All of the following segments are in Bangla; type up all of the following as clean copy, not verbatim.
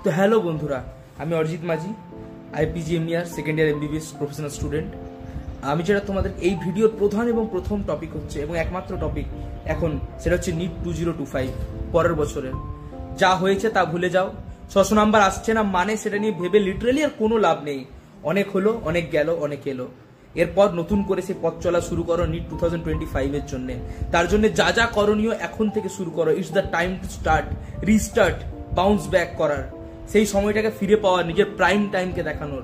তো হ্যালো বন্ধুরা, আমি Arijit Majhi, IPGMER second year MBBS professional student. আমি যেটা তোমাদের এই ভিডিওর প্রধান এবং প্রথম টপিক হচ্ছে এবং একমাত্র টপিক এখন, সেটা হচ্ছে নিট 2025 পরের বছরের। যা হয়েছে তা ভুলে যাও, 600 নাম্বার আসছে না মানে সেটা নিয়ে ভেবে লিটারালি আর কোনো লাভ নেই। অনেক হলো, অনেক গেল, অনেক এলো। এরপর নতুন করে সেই পথ চলা শুরু করো নিট 2025 এর জন্য। তার জন্য যা যা করণীয় এখন থেকে শুরু করো। It's the time to start, restart, bounce back করার, সেই সময়টাকে ফিরে পাওয়ার, নিজের প্রাইম টাইমকে দেখানোর।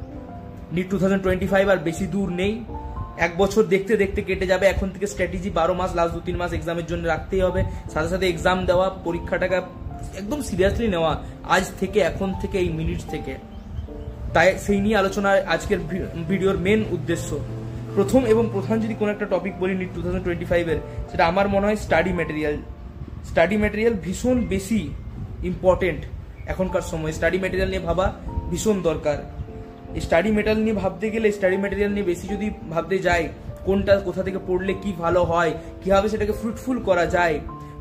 নিট 2025 আর বেশি দূর নেই, এক বছর দেখতে দেখতে কেটে যাবে। এখন থেকে স্ট্র্যাটেজি 12 মাস, লাস্ট 2-3 মাস এক্সামের জন্য রাখতেই হবে। সাথে সাথে এক্সাম দেওয়া, পরীক্ষাটাকে একদম সিরিয়াসলি নেওয়া আজ থেকে, এখন থেকে, এই মিনিট থেকে। তাই সেই নিয়ে আলোচনা আজকের ভিডিওর মেন উদ্দেশ্য। প্রথম এবং প্রধান যদি কোনো একটা টপিক বলি নিট 2025 এর, সেটা আমার মনে হয় স্টাডি ম্যাটেরিয়াল। স্টাডি ম্যাটেরিয়াল ভীষণ বেশি ইম্পর্টেন্ট এখনকার সময়। স্টাডি ম্যাটেরিয়াল নিয়ে ভাবা ভীষণ দরকার। স্টাডি ম্যাটেরিয়াল নিয়ে ভাবতে গেলে, স্টাডি ম্যাটেরিয়াল নিয়ে বেশি যদি ভাবতে যাই, কোনটা কোথা থেকে পড়লে কি ভালো হয়, কিভাবে সেটাকে ফ্রুটফুল করা যায়,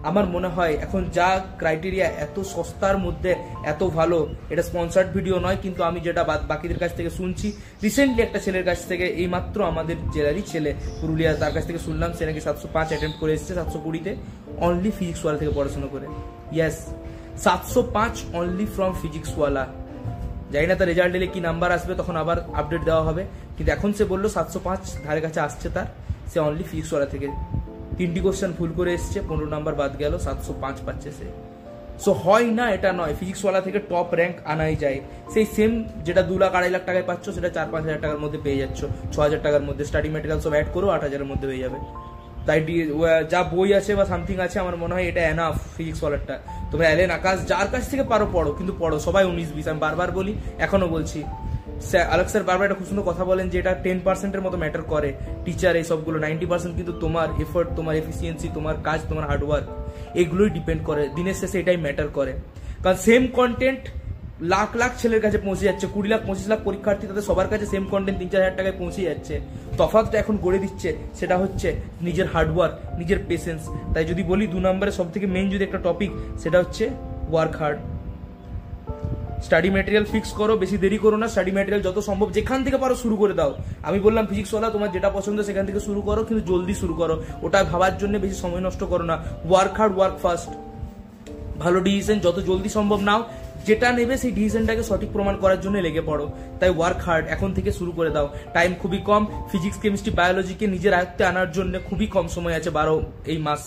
আমার মনে হয় এখন যা ক্রাইটেরিয়া, এত সস্তার মধ্যে এত ভালো। এটা স্পন্সার্ড ভিডিও নয়, কিন্তু আমি যেটা বাকিদের কাছ থেকে শুনছি, রিসেন্টলি একটা ছেলের কাছ থেকে, এই মাত্র আমাদের জেলারই ছেলে, পুরুলিয়া, তার কাছ থেকে শুনলাম সে নাকি 705 অ্যাটেম্প করে এসেছে 720-তে, অনলি ফিজিক্স ওয়ালা থেকে পড়াশোনা করে। ইয়েস, 705 অনলি ফ্রম ফিজিক্স ওয়ালা। জানি না তার রেজাল্ট এলে কি নাম্বার আসবে, তখন আবার আপডেট দেওয়া হবে, কিন্তু এখন সে বললো 705 ধারে কাছে আসছে তার। সে অনলি ফিজিক্স ওয়ালা থেকে 3টি কোশ্চেন ভুল করে এসছে, 15 নাম্বার বাদ গেল, 705 পাচ্ছে সে। সো হয় না এটা নয়, ফিজিক্স ওয়ালা থেকে টপ র্যাঙ্ক আনাই যায়। সেই সেম যেটা 2 লাখ 2.5 লাখ টাকায় পাচ্ছ, সেটা 4-5 হাজার টাকার মধ্যে পেয়ে যাচ্ছ, 6 হাজার টাকার মধ্যে। স্টাডি ম্যাটেরিয়াল সব অ্যাড করো, 8 হাজারের মধ্যে পেয়ে যাবে। তাই যা বই আছে বা সামথিং আছে, আমার মনে হয় এটা এনাফ ফিজিক্স ওয়ালারটা। তোমরা অ্যালেন, আকাশ, যার কাছ থেকে পারো পড়ো, কিন্তু পড়ো সবাই 19-20। আমি বারবার বলি, এখনো বলছি। আলোক স্যার বারবার একটা খুব সুন্দর কথা বলেন যে এটা 10%-এর মতো ম্যাটার করে। টিচার এই সবগুলো 90% কিন্তু তোমার এফোর্ট, তোমার এফিসিয়েন্সি, তোমার কাজ, তোমার হার্ডওয়ার্ক, এগুলোই ডিপেন্ড করে। দিনের শেষে এটাই ম্যাটার করে। কারণ সেম কন্টেন্ট লাখ লাখ ছেলের কাছে পৌঁছে যাচ্ছে, 20 লাখ 25 লাখ পরীক্ষার্থী, তাদের সবার কাছে সেম কন্টেন্ট 3-4 হাজার টাকায় পৌঁছে যাচ্ছে। তফাৎটা এখন গড়ে দিচ্ছে, সেটা হচ্ছে নিজের হার্ডওয়ার্ক, নিজের পেশেন্স। তাই যদি বলি 2 নম্বরে সব থেকে মেইন যদি একটা টপিক, সেটা হচ্ছে work hard. Study material fix করো, বেশি দেরি করো না। স্টাডি ম্যাটেরিয়াল যত সম্ভব যেখান থেকে পারো শুরু করে দাও। আমি বললাম ফিজিক্স ওয়ালা, তোমার যেটা পছন্দ সেখান থেকে শুরু করো, কিন্তু জলদি শুরু করো। ওটা ভাবার জন্য বেশি সময় নষ্ট করো না। Work hard, work fast. ভালো ডিসিশন যত জলদি সম্ভব নাও। যেটা নেবে সেই ডিসিশনটাকে সঠিক প্রমাণ করার জন্য লেগে পড়ো। তাই ওয়ার্ক হার্ড এখন থেকে শুরু করে দাও। টাইম খুবই কম, ফিজিক্স, কেমিস্ট্রি, বায়োলজিকে নিজের আয়ত্তে আনার জন্য খুবই কম সময় আছে, 12 এই মাস।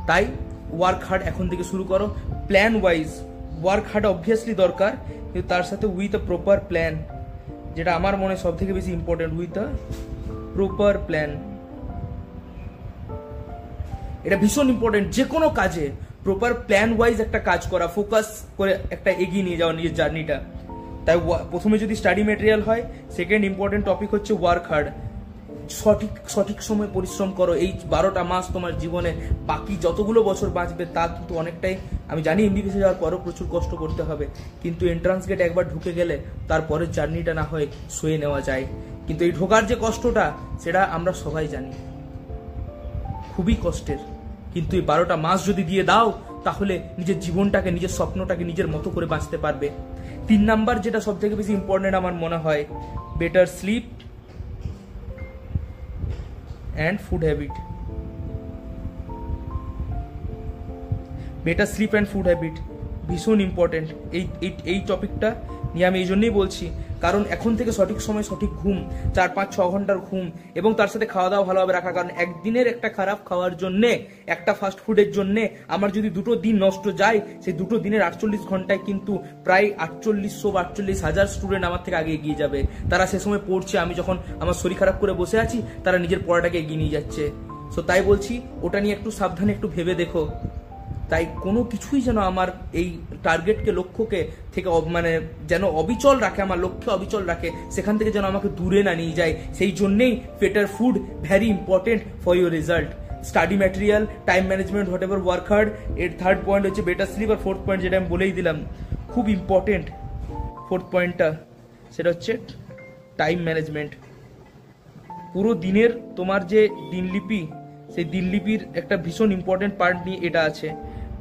তাই ওয়ার্ক হার্ড এখন থেকে শুরু করো। Plan wise work hard obviously দরকার, কিন্তু তার সাথে উইথ আ প্রপার প্ল্যান, যেটা আমার মনে সব থেকে বেশি important, with a proper plan. এটা ভীষণ ইম্পর্টেন্ট যে কোনো কাজে। প্রপার প্ল্যান ওয়াইজ একটা কাজ করা, ফোকাস করে একটা এগিয়ে নিয়ে যাওয়া নিজের জার্নিটা। তাই প্রথমে যদি স্টাডি ম্যাটেরিয়াল হয়, সেকেন্ড ইম্পর্টেন্ট টপিক হচ্ছে ওয়ার্ক হার্ড। সঠিক সময় পরিশ্রম করো। এই 12টা মাস তোমার জীবনে, বাকি যতগুলো বছর বাঁচবে তা কিন্তু অনেকটাই, আমি জানি এমবিবিএস যাওয়ার পরও প্রচুর কষ্ট করতে হবে, কিন্তু এন্ট্রান্স গেট একবার ঢুকে গেলে তারপরের জার্নিটা না হয় সয়ে নেওয়া যায়। কিন্তু এই ঢোকার যে কষ্টটা, সেটা আমরা সবাই জানি, খুবই কষ্টের। কিন্তু এই 12টা মাস যদি দিয়ে দাও, তাহলে নিজের জীবনটাকে, নিজের স্বপ্নটাকে নিজের মতো করে বাঁচতে পারবে। 3 নাম্বার যেটা সব থেকে বেশি ইম্পর্টেন্ট আমার মনে হয়, better sleep and food habit. Better sleep and food habit ভীষণ ইম্পর্টেন্ট। এই টপিকটা নিয়ে আমি এই জন্যই বলছি, কারণ এখন থেকে সঠিক সময় সঠিক ঘুম, 4-5-6 ঘন্টার ঘুম, এবং তার সাথে খাওয়া দাওয়া ভালোভাবে রাখা। কারণ একদিনের একটা খারাপ খাওয়ার জন্যে, একটা ফাস্ট ফুডের জন্যে আমার যদি 2টো দিন নষ্ট যায়, সেই 2টো দিনের 48 ঘন্টায় কিন্তু প্রায় 48,000 স্টুডেন্ট আমার থেকে আগে এগিয়ে যাবে। তারা সে সময় পড়ছে, আমি যখন আমার শরীর খারাপ করে বসে আছি, তারা নিজের পড়াটাকে এগিয়ে নিয়ে যাচ্ছে। সো তাই বলছি, ওটা নিয়ে একটু সাবধানে একটু ভেবে দেখো। তাই কোনো কিছুই যেন আমার এই টার্গেটকে, লক্ষ্যকে থেকে যেন অবিচল রাখে, আমার লক্ষ্যে অবিচল রাখে, সেখান থেকে যেন আমাকে দূরে না নিয়ে যায়। সেই জন্যেই better food very important for your result. Study material, time management, what ever work hard. এর 3rd পয়েন্ট হচ্ছে বেটার স্লিপ। আর 4th পয়েন্ট যেটা আমি বলেই দিলাম, খুব ইম্পর্টেন্ট 4th পয়েন্টটা, সেটা হচ্ছে টাইম ম্যানেজমেন্ট। পুরো দিনের তোমার যে দিনলিপি, সেই দিনলিপির একটা ভীষণ ইম্পর্টেন্ট পার্ট নিয়ে এটা আছে।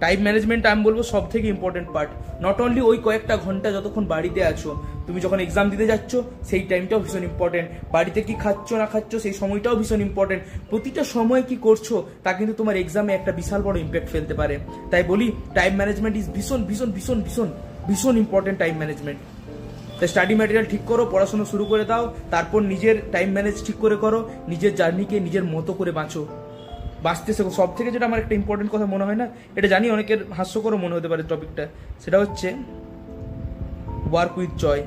টাইম ম্যানেজমেন্ট আমি বলবো সব থেকে ইম্পর্টেন্ট পার্ট। নট অনলি ওই কয়েকটা ঘন্টা যতক্ষণ বাড়িতে আছো, তুমি যখন এক্সাম দিতে যাচ্ছ সেই টাইমটাও ভীষণ ইম্পর্টেন্ট। বাড়িতে কি খাচ্ছ না খাচ্ছ সেই সময়টাও ভীষণ ইম্পর্টেন্ট। প্রতিটা সময় কি করছো তা কিন্তু তোমার এক্সামে একটা বিশাল বড় ইম্প্যাক্ট ফেলতে পারে। তাই বলি টাইম ম্যানেজমেন্ট ইজ ভীষণ ভীষণ ভীষণ ভীষণ ভীষণ ইম্পর্টেন্ট টাইম ম্যানেজমেন্ট। তাই স্টাডি ম্যাটেরিয়াল ঠিক করো, পড়াশোনা শুরু করে দাও, তারপর নিজের টাইম ম্যানেজ ঠিক করে করো, নিজের জার্নিকে নিজের মতো করে বাঁচো, বাঁচতে শেখো। সব থেকে যেটা আমার একটা ইম্পর্টেন্ট কথা মনে হয় না, এটা জানি অনেকের হাস্যকরও মনে হতে পারে টপিকটা, সেটা হচ্ছে ওয়ার্ক উইথ জয়।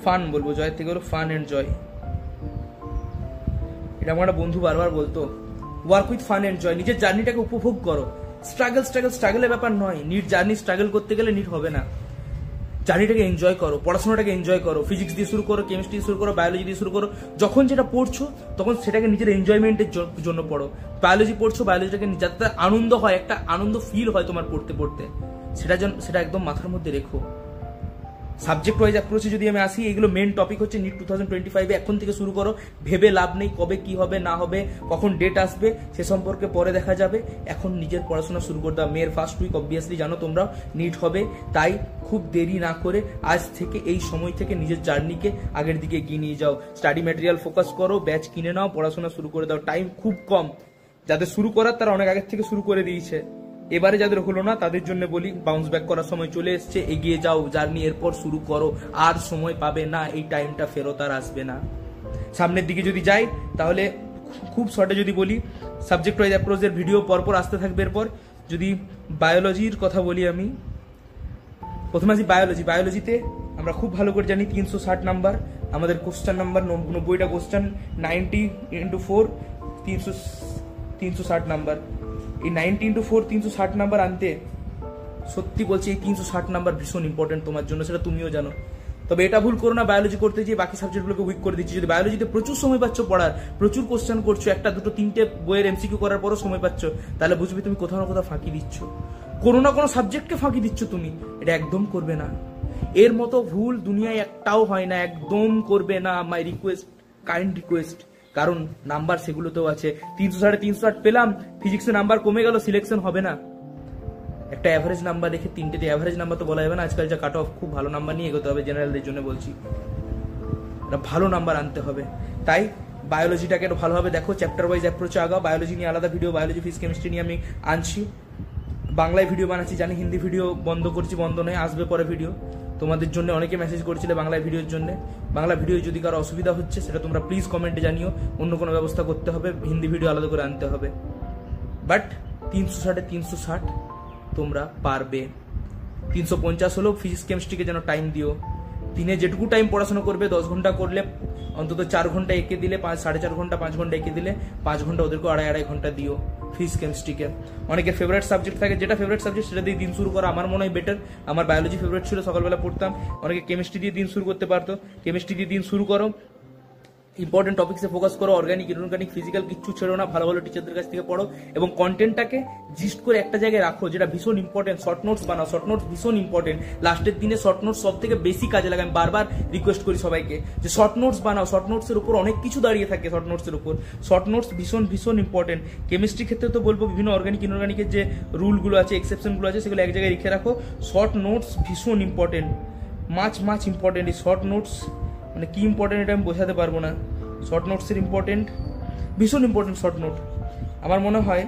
ফান বলবো, জয় থেকে হলো ফান অ্যান্ড জয়। এটা আমার একটা বন্ধু বারবার বলতো, ওয়ার্ক উইথ ফান অ্যান্ড জয়। নিজের জার্নিটাকে উপভোগ করো। স্ট্রাগলের ব্যাপার নয়। নিট জার্নি স্ট্রাগল করতে গেলে নিট হবে না। জার্নিটাকে এনজয় করো, পড়াশোনাটাকে এনজয় করো। ফিজিক্স দিয়ে শুরু করো, কেমিস্ট্রি দিয়ে শুরু করো, বায়োলজি দিয়ে শুরু করো। যখন যেটা পড়ছো তখন সেটাকে নিজের এনজয়মেন্টের জন্য পড়ো। বায়োলজি পড়ছো, বায়োলজিটাকে যাতে আনন্দ হয়, একটা আনন্দ ফিল হয় তোমার পড়তে পড়তে, সেটা একদম মাথার মধ্যে রেখো। সাবজেক্ট ওয়াইজ অ্যাপ্রোচে যদি আমি আসি, এগুলো মেন টপিক হচ্ছে নিট 2025। এখন থেকে শুরু করো। ভেবে লাভ নেই কবে কি হবে না হবে, কখন ডেট আসবে সে সম্পর্কে পরে দেখা যাবে। এখন নিজের পড়াশোনা শুরু করে দাও। মের ফার্স্ট উইক অবভিয়াসলি জানো তোমরা নিট হবে, তাই খুব দেরি না করে আজ থেকে এই সময় থেকে নিজের জার্নিকে আগের দিকে এগিয়ে নিয়ে যাও। স্টাডি ম্যাটেরিয়াল ফোকাস করো, ব্যাচ কিনে নাও, পড়াশোনা শুরু করে দাও। টাইম খুব কম। যাদের শুরু করার তারা অনেক আগের থেকে শুরু করে দিয়েছে। এবারে যাদের হলো না তাদের জন্য বলি, বাউন্স ব্যাক করার সময় চলে এসছে, এগিয়ে যাও, জার্নি এরপর শুরু করো। আর সময় পাবে না, এই টাইমটা ফেরত আর আসবে না। সামনের দিকে যদি যাই তাহলে খুব শর্টে যদি বলি, সাবজেক্ট ওয়াইজ অ্যাপ্রোচের ভিডিও পরপর আসতে থাকবে। এরপর যদি বায়োলজির কথা বলি, আমি প্রথমে আসি বায়োলজিতে আমরা খুব ভালো করে জানি 360 নাম্বার আমাদের কোশ্চেন নাম্বার, 90টা কোশ্চেন, 90 × 4 360 নাম্বার। এই 90 × 4 360 নাম্বার আনতে সত্যি বলছি, এই 360 নাম্বার ভীষণ ইম্পর্টেন্ট তোমার জন্য, সেটা তুমিও জানো। তবে এটা ভুল করো না বায়োলজি করতে গিয়ে বাকি সাবজেক্টগুলোকে উইক করে দিচ্ছি। যদি বায়োলজিতে প্রচুর সময় পাচ্ছ পড়ার, প্রচুর কোশ্চেন করছো, একটা দুটো তিনটে বইয়ের এমসিকিউ করার পরও সময় পাচ্ছ, তাহলে বুঝবে তুমি কোথাও না কোথাও ফাঁকি দিচ্ছ, কোনো না কোনো সাবজেক্টকে ফাঁকি দিচ্ছ তুমি। এটা একদম করবে না। এর মতো ভুল দুনিয়ায় একটাও হয় না, একদম করবে না। My request, kind request. কারণ নাম্বার সেগুলোতেও আছে। 300 360 পেলাম, ফিজিক্সে নাম্বার কমে গেল, সিলেকশন হবে না। একটা অ্যাভারেজ নাম্বার রেখে, তিনটেতে অ্যাভারেজ নাম্বার তো বলা যাবে না, আজকাল যা কাট অফ, খুব ভালো নাম্বার নিয়ে এগোতে হবে। জেনারেলদের জন্য বলছি, একটা ভালো নাম্বার আনতে হবে। তাই বায়োলজিটাকে একটু ভালোভাবে দেখো, চ্যাপ্টার ওয়াইজ অ্যাপ্রোচে আগাও। বায়োলজি নিয়ে আলাদা ভিডিও, বায়োলজি ফিজিক্স কেমিস্ট্রি নিয়ে আমি আনছি। বাংলায় ভিডিও বানাচ্ছি জানি, হিন্দি ভিডিও বন্ধ করছি, বন্ধ নয়, আসবে পরে ভিডিও। তোমাদের জন্য অনেকে মেসেজ করেছিলে বাংলা ভিডিওর জন্য। বাংলা ভিডিও যদি কারো অসুবিধা হচ্ছে সেটা তোমরা প্লিজ কমেন্টে জানিও, অন্য কোনো ব্যবস্থা করতে হবে, হিন্দি ভিডিও আলাদা করে আনতে হবে। বাট 360 360 তোমরা পারবে। 350 হলেও ফিজিক্স কেমিস্ট্রিকে যেন টাইম দিও। দিনে যেটুকু টাইম পড়াশোনা করবে, 10 ঘন্টা করলে অন্তত 4 ঘন্টা এঁকে দিলে, 4.5 ঘন্টা 5 ঘন্টা এঁকে দিলে, 5 ঘন্টা ওদেরকে 2.5 ঘন্টা দিও ফিজিক্স কেমিস্ট্রিকে। অনেকের ফেভারিট সাবজেক্ট থাকে, যেটা ফেভারিট সাবজেক্ট সেটা দিয়ে দিন শুরু করা আমার মনে হয় বেটার। আমার বায়োলজি ফেভারিট ছিল, সকালবেলা পড়তাম। অনেকে কেমিস্ট্রি দিয়ে দিন শুরু করতে পারতো, কেমিস্ট্রি দিয়ে দিন শুরু করো। ইম্পর্টেন্ট টপিক্সে ফোকাস করো, অর্গানিক ইনঅর্গানিক ফিজিক্যাল কিচ্ছু ছেড়ো না, ভালো ভালো টিচারদের কাছ থেকে পড়ো এবং কন্টেন্টটাকে জিস্ট করে একটা জায়গায় রাখো, যেটা ভীষণ ইম্পর্টেন্ট। শর্ট নোটস বানাও, শর্ট নোটস ভীষণ ইম্পর্টেন্ট। লাস্টের দিনে শর্ট নোটস সব থেকে বেশি কাজে লাগে। আমি বারবার রিকোয়েস্ট করি সবাইকে যে শর্ট নোটস বানাও। শর্ট নোটসের উপর অনেক কিছু দাঁড়িয়ে থাকে, শর্ট নোটসের উপর। শর্ট নোটস ভীষণ ভীষণ ইম্পর্টেন্ট। কেমিস্ট্রি ক্ষেত্রে তো বলবো, বিভিন্ন অর্গানিক ইনঅর্গানিকের যে রুলগুলো আছে, এক্সেপশনগুলো আছে, সেগুলো এক জায়গায় লিখে রাখো। শর্ট নোটস ভীষণ ইম্পর্টেন্ট, মাছ ইম্পর্টেন্ট। এই শর্ট নোটস মানে কি ইম্পর্টেন্ট এটা আমি বোঝাতে পারবো না। শর্ট নোটসের ইম্পর্টেন্ট, ভীষণ ইম্পর্টেন্ট শর্ট নোট। আমার মনে হয়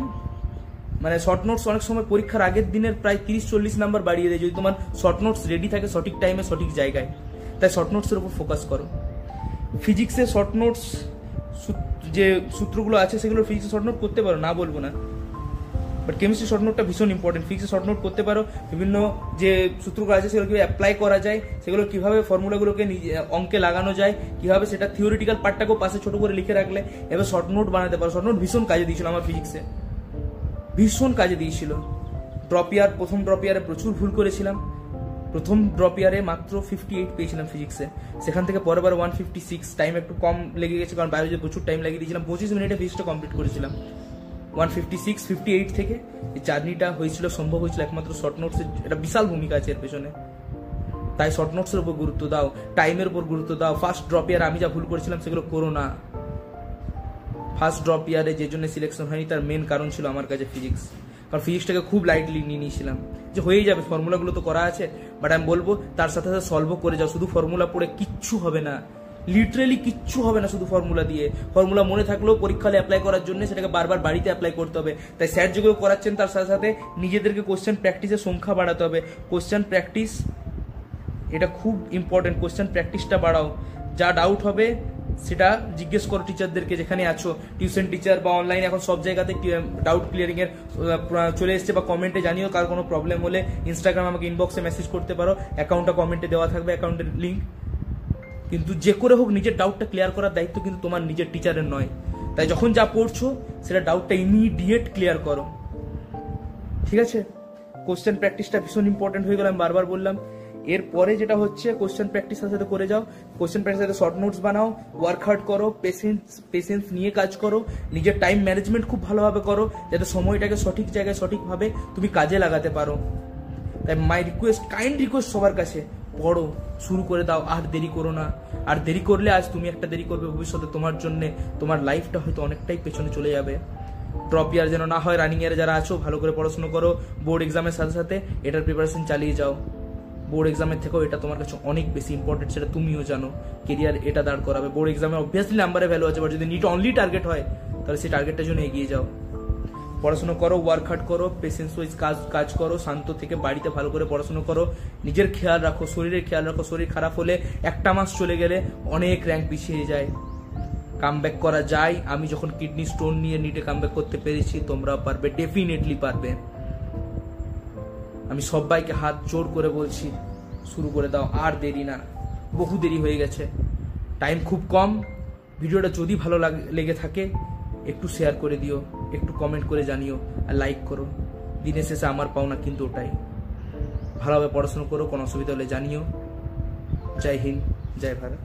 মানে শর্ট নোটস অনেক সময় পরীক্ষার আগের দিনের প্রায় 30-40 নাম্বার বাড়িয়ে দেয় যদি তোমার শর্ট নোটস রেডি থাকে সঠিক টাইমে সঠিক জায়গায়। তাই শর্ট নোটসের উপর ফোকাস করো। ফিজিক্সে শর্ট নোটস যে সূত্রগুলো আছে সেগুলো ফিজিক্সে শর্ট নোট করতে পারো, না বলবো না, বাট কেমিস্ট্রি শর্ট নোটটা ভীষণ ইম্পর্টেন্ট। ফিজিক্সে শর্ট নোট করতে পারো, বিভিন্ন যে সূত্রগুলো আছে সেগুলো কীভাবে অ্যাপ্লাই করা যায়, সেগুলো কীভাবে ফর্মুলাগুলোকে অঙ্কে লাগানো যায়, কীভাবে সেটা থিওরিটিক্যাল পার্টটাকেও পাশে ছোটো করে লিখে রাখলে এবার শর্ট নোট বানাতে পারো। শর্ট নোট ভীষণ কাজে দিয়েছিল আমার ফিজিক্সে, ভীষণ কাজে দিয়েছিল। প্রথম ড্রপ ইয়ারে প্রচুর ভুল করেছিলাম। প্রথম ড্রপ ইয়ারে মাত্র 58 পেয়েছিলাম ফিজিক্সে, সেখান থেকে পরের বার 156। টাইম একটু কম লেগে গেছে কারণ বায়োলজি প্রচুর টাইম লাগিয়ে দিয়েছিলাম। 25 মিনিটে ফিজিক্সটা কমপ্লিট করেছিলাম। 156 58 থেকে এই জার্নিটা হয়েছিল, সম্ভব হয়েছিল একমাত্র শর্ট নোটসের। এটা বিশাল ভূমিকা আছে এর পেছনে। তাই শর্ট নোটসের উপর গুরুত্ব দাও, টাইমের উপর গুরুত্ব দাও। ফার্স্ট ড্রপ ইয়ার আমি যা ভুল করেছিলাম সেগুলো করো না। ফার্স্ট ড্রপ ইয়ারে যে জন্য সিলেকশন হয়নি তার মেন কারণ ছিল আমার কাছে ফিজিক্স, কারণ ফিজিক্সটাকে খুব লাইটলি নিয়ে নিয়েছিলাম যে হয়েই যাবে, ফর্মুলাগুলো তো করা আছে। বাট আমি বলবো তার সাথে সাথে সলভও করে যাও, শুধু ফর্মুলা পড়ে কিচ্ছু হবে না, লিটারেলি কিচ্ছু হবে না শুধু ফর্মুলা দিয়ে। ফর্মুলা মনে থাকলেও পরীক্ষা হলে অ্যাপ্লাই করার জন্য সেটাকে বারবার বাড়িতে অ্যাপ্লাই করতে হবে। তাই স্যার যেগুলো করাচ্ছেন তার সাথে সাথে নিজেদেরকে কোশ্চেন প্র্যাকটিসের সংখ্যা বাড়াতে হবে। কোশ্চেন প্র্যাকটিস এটা খুব ইম্পর্টেন্ট, কোশ্চেন প্র্যাকটিসটা বাড়াও। যা ডাউট হবে সেটা জিজ্ঞেস করো টিচারদেরকে যেখানে আছো, টিউশন টিচার বা অনলাইন এখন সব জায়গাতে ডাউট ক্লিয়ারিং এর চলে এসছে, বা কমেন্টে জানিও কার কোনো প্রবলেম হলে। ইনস্টাগ্রাম আমাকে ইনবক্সে মেসেজ করতে পারো, অ্যাকাউন্টটা কমেন্টে দেওয়া থাকবে, অ্যাকাউন্টের লিঙ্ক। কিন্তু যে করে হোক নিজের ডাউটটা ক্লিয়ার করার দায়িত্ব কিন্তু তোমার নিজের টিচারের নয়। তাই যখন যা পড়ছো সেটা ডাউটটা ইমিডিয়েট ক্লিয়ার করো, ঠিক আছে? কোশ্চেন প্র্যাকটিসটা ভীষণ ইম্পর্টেন্ট হয়ে গেল, আমি বারবার বললাম। এরপরে যেটা হচ্ছে কোশ্চেন প্র্যাকটিস সাথে করে যাও, কোশ্চেন প্র্যাকটিস সাথে শর্ট নোটস বানাও, ওয়ার্ক হার্ড করো, পেশেন্স নিয়ে কাজ করো, নিজের টাইম ম্যানেজমেন্ট খুব ভালোভাবে করো যাতে সময়টাকে সঠিক জায়গায় সঠিকভাবে তুমি কাজে লাগাতে পারো। তাই মাই রিকোয়েস্ট, কাইন্ড রিকোয়েস্ট সবার কাছে, পড়ো, শুরু করে দাও, আর দেরি করো না। আর দেরি করলে আজ তুমি একটা দেরি করবে, ভবিষ্যতে তোমার জন্য তোমার লাইফটা হয়তো অনেকটাই পেছনে চলে যাবে। ড্রপ ইয়ার যেন না হয়। রানিং ইয়ারে যারা আছো ভালো করে পড়াশোনা করো, বোর্ড এক্সামের সাথে সাথে এটার প্রিপারেশন চালিয়ে যাও। বোর্ড এক্সামের থেকেও এটা তোমার কাছে অনেক বেশি ইম্পর্টেন্ট, সেটা তুমিও জানো। কেরিয়ার এটা দাঁড় করাবে। বোর্ড এক্সামে অবভিয়াসলি নাম্বারে ভ্যালু আছে, বাট যদি নিট অনলি টার্গেট হয় তাহলে সেই টার্গেটটার জন্য এগিয়ে যাও। পড়াশোনা করো, ওয়ার্ক হার্ড করো, পেশেন্স ওয়াইজ কাজ করো, শান্ত থেকে বাড়িতে ভালো করে পড়াশোনা করো, নিজের খেয়াল রাখো, শরীরের খেয়াল রাখো। শরীর খারাপ হলে একটা মাস চলে গেলে অনেক র্যাঙ্ক পিছিয়ে যায়। কামব্যাক করা যায়। আমি যখন কিডনি স্টোন নিয়ে নিটে কামব্যাক করতে পেরেছি, তোমরা পারবে, ডেফিনেটলি পারবে। আমি সবাইকে হাত জোর করে বলছি, শুরু করে দাও, আর দেরি না, বহু দেরি হয়ে গেছে, টাইম খুব কম। ভিডিওটা যদি ভালো লেগে থাকে একটু শেয়ার করে দিও, একটু কমেন্ট করে জানিও, আর লাইক করো। দিনের শেষে আমার পাওনা কিন্তু ওটাই। ভালোভাবে পড়াশোনা করো, কোনো অসুবিধা হলে জানিও। জয় হিন্দ, জয় ভারত।